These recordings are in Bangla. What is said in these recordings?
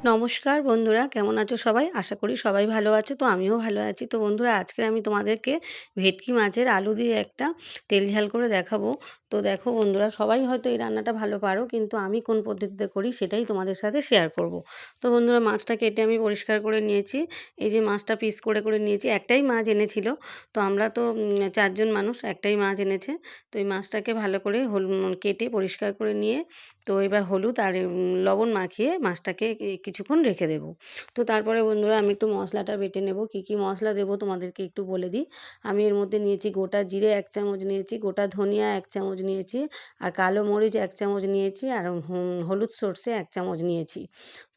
নমস্কার বন্ধুরা, কেমন আছো সবাই? আশা করি সবাই ভালো আছো। তো আমিও ভালো আছি। তো বন্ধুরা, আজকে আমি তোমাদেরকে ভেটকি মাছের আলু দিয়ে একটা তেল ঝাল করে দেখাবো। তো দেখো বন্ধুরা, সবাই হয়তো এই রান্নাটা ভালো পারো, কিন্তু আমি কোন পদ্ধতিতে করি সেটাই তোমাদের সাথে শেয়ার করব। তো বন্ধুরা, মাছটা কেটে আমি পরিষ্কার করে নিয়েছি। এই যে মাছটা পিস করে করে নিয়েছি। একটাই মাছ এনেছিল। তো আমরা তো 4 জন মানুষ, একটাই মাছ এনেছে। তো এই মাছটাকে ভালো করে কেটে পরিষ্কার করে নিয়ে, তো এবার হলুদ আর লবণ মাখিয়ে মাছটাকে কিছুক্ষণ রেখে দেবো। তো তারপরে বন্ধুরা, আমি একটু মশলাটা বেটে নেব। কি কি মশলা দেবো তোমাদেরকে একটু বলে দিই। আমি এর মধ্যে নিয়েছি গোটা জিরে 1 চামচ নিয়েছি, গোটা ধনিয়া 1 চামচ নিয়েছি, আর কালো মরিচ 1 চামচ নিয়েছি, আর হলুদ সর্ষে 1 চামচ নিয়েছি।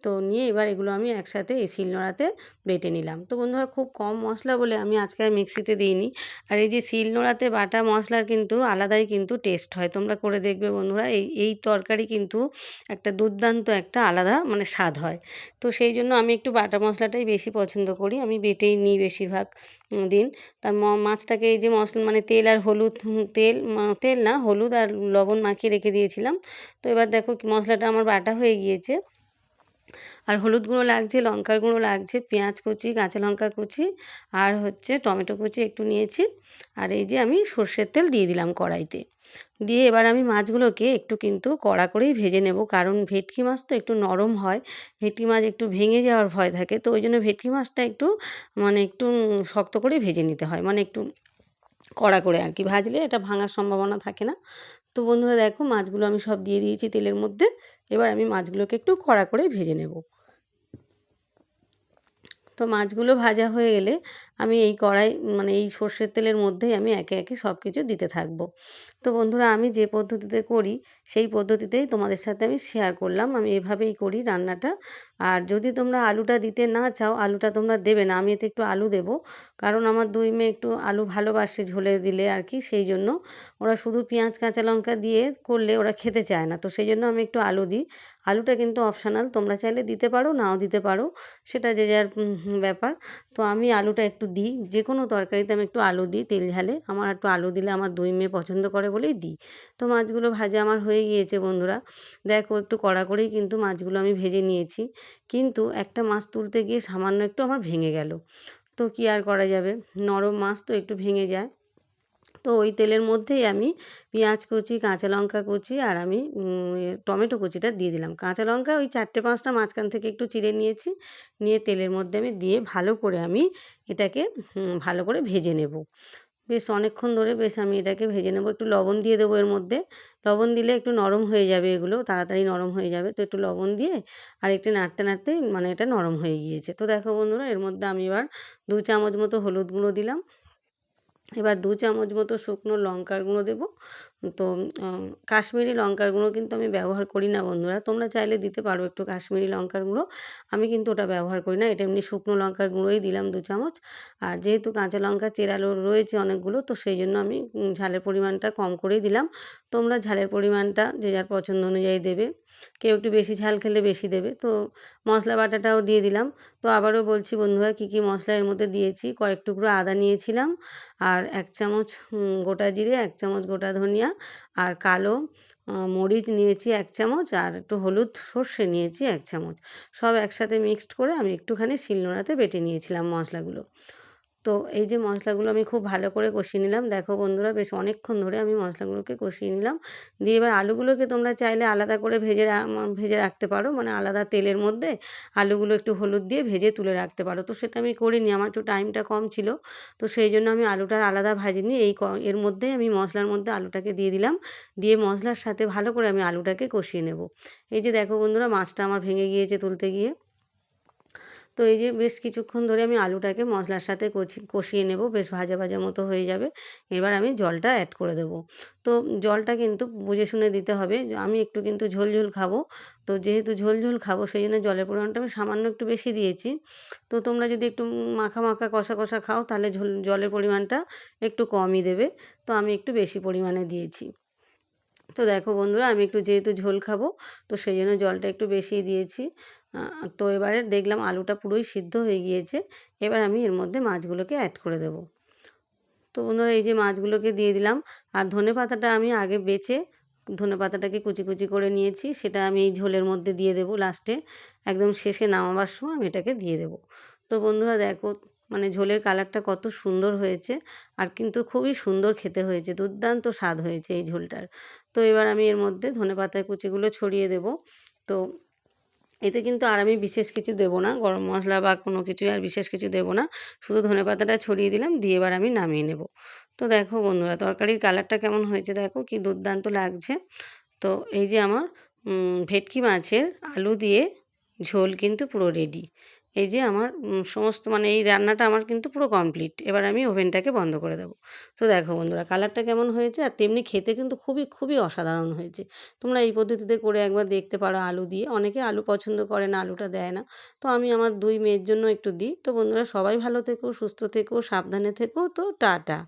তো নিয়ে এবার এগুলো আমি একসাথে এই শিলনোড়াতে বেটে নিলাম। তো বন্ধুরা, খুব কম মশলা বলে আমি আজকে আর মিক্সিতে দিইনি। আর এই যে শিলনোড়াতে বাটা মশলার কিন্তু আলাদাই কিন্তু টেস্ট হয়। তোমরা করে দেখবে বন্ধুরা, এই এই তরকারি কিন্তু একটা দুর্দান্ত একটা আলাদা মানে স্বাদ হয়। তো সেই জন্য আমি একটু বাটা মশলাটাই বেশি পছন্দ করি। আমি বেটেই নিই বেশিরভাগ দিন। তার মাছটাকে এই যে মশলা মানে তেল আর হলুদ, তেল না, হলুদ আর লবণ মাখিয়ে রেখে দিয়েছিলাম। তো এবার দেখো মশলাটা আমার বাটা হয়ে গিয়েছে। আর হলুদ গুঁড়ো লাগছে, লঙ্কার গুঁড়ো লাগছে, পেঁয়াজ কুচি, কাঁচা লঙ্কা কুচি, আর হচ্ছে টমেটো কুচি একটু নিয়েছি। আর এই যে আমি সর্ষের তেল দিয়ে দিলাম কড়াইতে। দিয়ে এবার আমি মাছগুলোকে একটু কিন্তু কড়া করেই ভেজে নেব, কারণ ভেটকি মাছ তো একটু নরম হয়। ভেটকি মাছ একটু ভেঙে যাওয়ার ভয় থাকে। তো ওই জন্য ভেটকি মাছটা একটু মানে একটু শক্ত করে ভেজে নিতে হয়, মানে একটু কড়া করে আর কি। ভাজলে এটা ভাঙার সম্ভাবনা থাকে না। তো বন্ধুরা দেখো, মাছগুলো আমি সব দিয়ে দিয়েছি তেলের মধ্যে। এবার আমি মাছগুলোকে একটু কড়া করে ভেজে নেব। তো মাছগুলো ভাজা হয়ে গেলে আমি এই কড়াই মানে এই সর্ষের তেলের মধ্যেই আমি একে একে সব কিছু দিতে থাকবো। তো বন্ধুরা, আমি যে পদ্ধতিতে করি সেই পদ্ধতিতেই তোমাদের সাথে আমি শেয়ার করলাম। আমি এভাবেই করি রান্নাটা। আর যদি তোমরা আলুটা দিতে না চাও, আলুটা তোমরা দেবে না। আমি এতে একটু আলু দেবো, কারণ আমার দুই মেয়ে একটু আলু ভালোবাসে ঝোলে দিলে আর কি। সেই জন্য ওরা শুধু পেঁয়াজ কাঁচা লঙ্কা দিয়ে করলে ওরা খেতে চায় না। তো সেই জন্য আমি একটু আলু দিই। আলুটা কিন্তু অপশনাল, তোমরা চাইলে দিতে পারো, নাও দিতে পারো, সেটা যে যার ব্যাপার। তো আমি আলুটা একটু দিই, যে কোনো তরকারিতে আমি একটু আলু দিই তেল ঝালে। আমার একটু আলু দিলে আমার দুই মেয়ে পছন্দ করে বলেই দিই। তো মাছগুলো ভাজা আমার হয়ে গিয়েছে বন্ধুরা। দেখো, একটু কড়া করেই কিন্তু মাছগুলো আমি ভেজে নিয়েছি। কিন্তু একটা মাছ তুলতে গিয়ে সামান্য একটু আমার ভেঙে গেল। তো কী আর করা যাবে, নরম মাছ তো একটু ভেঙে যায়। তো ওই তেলের মধ্যেই আমি পেঁয়াজ কুচি, কাঁচা লঙ্কা কুচি, আর আমি টমেটো কুচিটা দিয়ে দিলাম। কাঁচা লঙ্কা ওই 4টে 5টা মাঝখান থেকে একটু চিড়ে নিয়েছি। নিয়ে তেলের মধ্যে আমি দিয়ে ভালো করে আমি এটাকে ভালো করে ভেজে নেব। বেশ অনেকক্ষণ ধরে বেশ আমি এটাকে ভেজে নেব। একটু লবণ দিয়ে দেবো এর মধ্যে। লবণ দিলে একটু নরম হয়ে যাবে, এগুলো তাড়াতাড়ি নরম হয়ে যাবে। তো একটু লবণ দিয়ে আর একটু নাড়তে নাড়তেই মানে এটা নরম হয়ে গিয়েছে। তো দেখো বন্ধুরা, এর মধ্যে আমি এবার 2 চামচ মতো হলুদ গুঁড়ো দিলাম। এবার 2 চামচ মতো শুকনো লঙ্কার গুঁড়ো দেবো। তো কাশ্মীরি লঙ্কার গুঁড়ো কিন্তু আমি ব্যবহার করি না বন্ধুরা। তোমরা চাইলে দিতে পারো একটু কাশ্মীরি লঙ্কার গুঁড়ো। আমি কিন্তু ওটা ব্যবহার করি না। এটা এমনি শুকনো লঙ্কার গুঁড়োই দিলাম 2 চামচ। আর যেহেতু কাঁচা লঙ্কা চেরালো রয়েছে অনেকগুলো, তো সেই জন্য আমি ঝালের পরিমাণটা কম করেই দিলাম। তোমরা ঝালের পরিমাণটা যে যার পছন্দ অনুযায়ী দেবে। কেউ একটু বেশি ঝাল খেলে বেশি দেবে। তো মশলা বাটাটাও দিয়ে দিলাম। তো আবারও বলছি বন্ধুরা, কী কী মশলা এর মধ্যে দিয়েছি। কয়েক টুকরো আদা নিয়েছিলাম, আর 1 চামচ গোটা জিরে, 1 চামচ গোটা ধনিয়া, আর কালো মরিচ নিয়েছি 1 চামচ, আর একটু হলুদ সর্ষে নিয়েছি 1 চামচ। সব একসাথে মিক্সড করে আমি একটুখানি শিলনোড়াতে বেটে নিয়েছিলাম মশলাগুলো। তো এই যে মশলাগুলো আমি খুব ভালো করে কষিয়ে নিলাম। দেখো বন্ধুরা, বেশ অনেকক্ষণ ধরে আমি মশলাগুলোকে কষিয়ে নিলাম। দিয়ে এবার আলুগুলোকে তোমরা চাইলে আলাদা করে ভেজে রাখতে পারো, মানে আলাদা তেলের মধ্যে আলুগুলো একটু হলুদ দিয়ে ভেজে তুলে রাখতে পারো। তো সেটা আমি করিনি, আমার একটু টাইমটা কম ছিল। তো সেই জন্য আমি আলুটা আলাদা ভাজিনি। এর মধ্যেই আমি মশলার মধ্যে আলুটাকে দিয়ে দিলাম। দিয়ে মশলার সাথে ভালো করে আমি আলুটাকে কষিয়ে নেব। এই যে দেখো বন্ধুরা, মাছটা আমার ভেঙে গিয়েছে তুলতে গিয়ে। তো এই যে বেশ কিছুক্ষণ ধরে আমি আলুটাকে মশলার সাথে কষিয়ে নেব, বেশ ভাজা ভাজা মতো হয়ে যাবে। এবার আমি জলটা অ্যাড করে দেবো। তো জলটা কিন্তু বুঝে শুনে দিতে হবে। আমি একটু কিন্তু ঝোল ঝোল খাবো। তো যেহেতু ঝোল ঝোল খাবো, সেই জন্য জলের পরিমাণটা আমি সামান্য একটু বেশি দিয়েছি। তো তোমরা যদি একটু মাখা মাখা কষা কষা খাও, তাহলে জলের পরিমাণটা একটু কমই দেবে। তো আমি একটু বেশি পরিমাণে দিয়েছি। তো দেখো বন্ধুরা, আমি একটু যেহেতু ঝোল খাবো, তো সেই জন্য জলটা একটু বেশিই দিয়েছি। তো এবারে দেখলাম আলুটা পুরোই সিদ্ধ হয়ে গিয়েছে। এবার আমি এর মধ্যে মাছগুলোকে অ্যাড করে দেবো। তো বন্ধুরা, এই যে মাছগুলোকে দিয়ে দিলাম। আর ধনেপাতাটা আমি আগে বেছে ধনেপাতাটাকে কুচি কুচি করে নিয়েছি, সেটা আমি এই ঝোলের মধ্যে দিয়ে দেবো লাস্টে, একদম শেষে নামাবার সময় আমি এটাকে দিয়ে দেবো। তো বন্ধুরা দেখো মানে ঝোলের কালারটা কত সুন্দর হয়েছে, আর কিন্তু খুবই সুন্দর খেতে হয়েছে, দুর্দান্ত স্বাদ হয়েছে এই ঝোলটার। তো এবার আমি এর মধ্যে ধনেপাতার কুচিগুলো ছড়িয়ে দেব। তো এতে কিন্তু আর আমি বিশেষ কিছু দেবো না, গরম মশলা বা কোনো কিছুই আর বিশেষ কিছু দেবো না, শুধু ধনেপাতাটা ছড়িয়ে দিলাম, দিয়ে এবার আমি নামিয়ে নেব। তো দেখো বন্ধুরা তরকারির কালারটা কেমন হয়েছে, দেখো কি দুর্দান্ত লাগছে। তো এই যে আমার ভেটকি মাছের আলু দিয়ে ঝোল কিন্তু পুরো রেডি। এই যে আমার সমস্ত মানে এই রান্নাটা আমার কিন্তু পুরো কমপ্লিট। এবার আমি ওভেনটাকে বন্ধ করে দেবো। তো দেখো বন্ধুরা কালারটা কেমন হয়েছে, আর তেমনি খেতে কিন্তু খুবই খুবই অসাধারণ হয়েছে। তোমরা এই পদ্ধতিতে করে একবার দেখতে পারো আলু দিয়ে। অনেকে আলু পছন্দ করে না, আলুটা দেয় না। তো আমি আমার 2 মেয়ের জন্য একটু দিই। তো বন্ধুরা সবাই ভালো থেকো, সুস্থ থেকো, সাবধানে থেকো। তো টাটা।